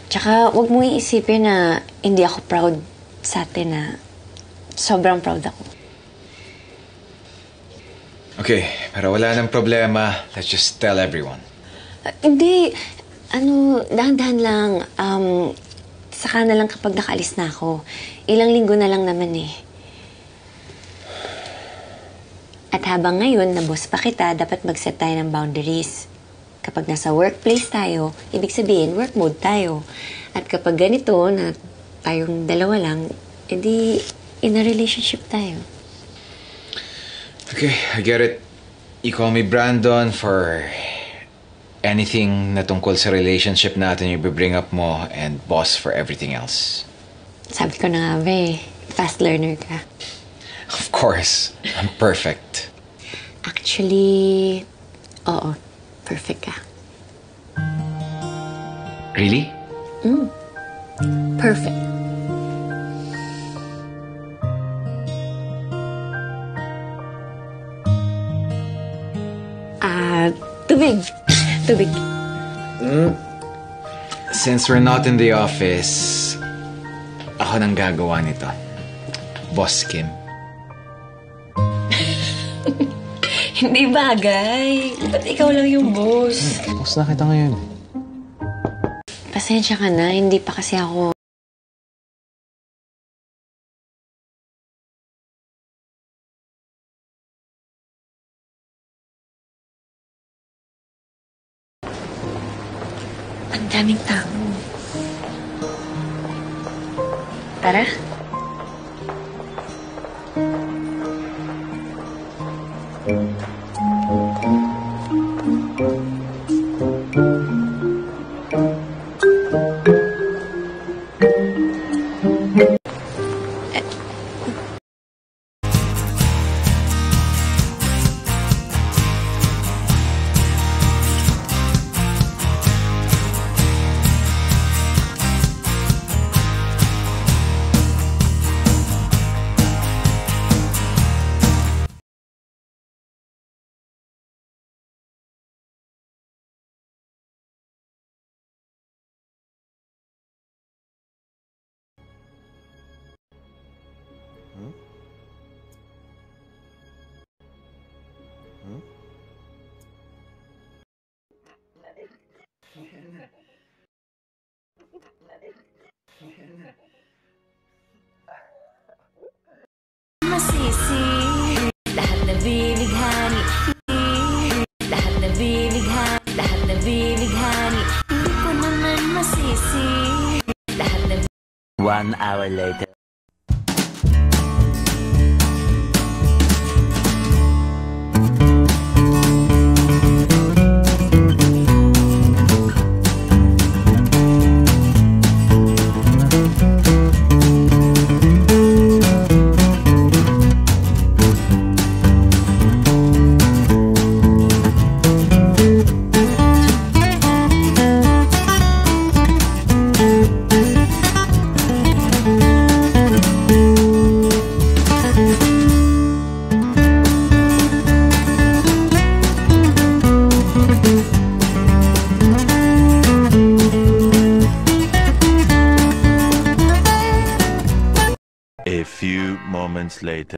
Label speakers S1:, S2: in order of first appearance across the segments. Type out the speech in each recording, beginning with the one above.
S1: Tsaka, wag mong iisipin na hindi ako proud sa atin na sobrang proud ako.
S2: Okay, pero wala nang problema. Let's just tell everyone.
S1: Hindi. Dahan-dahan lang. Saka na lang kapag nakaalis na ako. Ilang linggo na lang naman eh. At habang ngayon, na boss pa kita, dapat mag-set tayo ng boundaries. Kapag nasa workplace tayo, ibig sabihin, work mode tayo. At kapag ganito, na tayong dalawa lang, edi in a relationship tayo.
S2: Okay, I get it. You call me Brandon for anything na tungkol sa relationship natin yung bring up mo, and boss for everything else.
S1: Sabi ko na nga ba eh, fast learner ka.
S2: Of course, I'm perfect.
S1: Actually, oo, perfect ka.
S2: Really?
S1: Perfect. Tubig. Tubig.
S2: Since we're not in the office, ako nang gagawa nito. Boss Kim.
S1: Hindi bagay. Ba't ikaw lang yung boss?
S2: Boss na kita ngayon.
S1: Pasensya ka na, hindi pa kasi ako... Ang daming tao. Tara.
S3: Masisi, lahat na binighani. Lahat na binighani, lahat na binighani. Hindi ko naman masisi. Lahat na
S4: 1 hour later. A few moments later.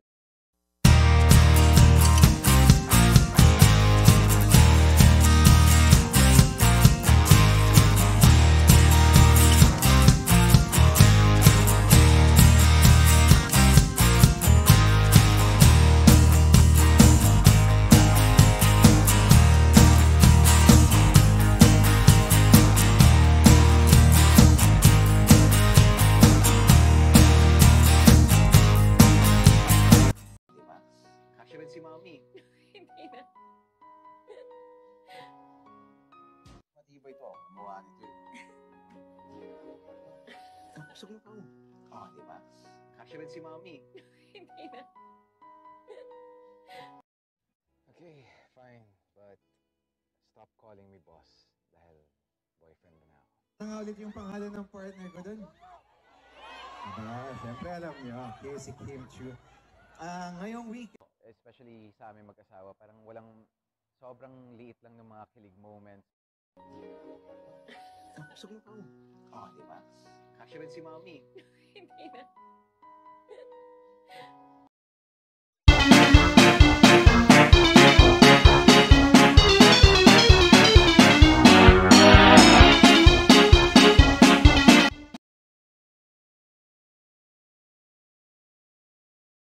S2: Si Mami.
S1: Hindi na.
S2: Matibay ito. Gumawa nito eh. Pusog mo pa mo. Oh, di ba? Kasya rin si Mami.
S1: Hindi na.
S2: Okay, fine. But stop calling me boss. Dahil boyfriend mo na ako.
S5: Nga ulit yung pangalan ng partner ko dun. Diba? Siyempre alam niyo, si Kim Chu. Ngayong week,
S2: Especially sa aming mag-asawa, parang sobrang liit lang ng mga kilig moments.
S5: pusog mo pa mo.
S2: Oh, di ba? Kasya rin si Mami.
S1: Hindi na.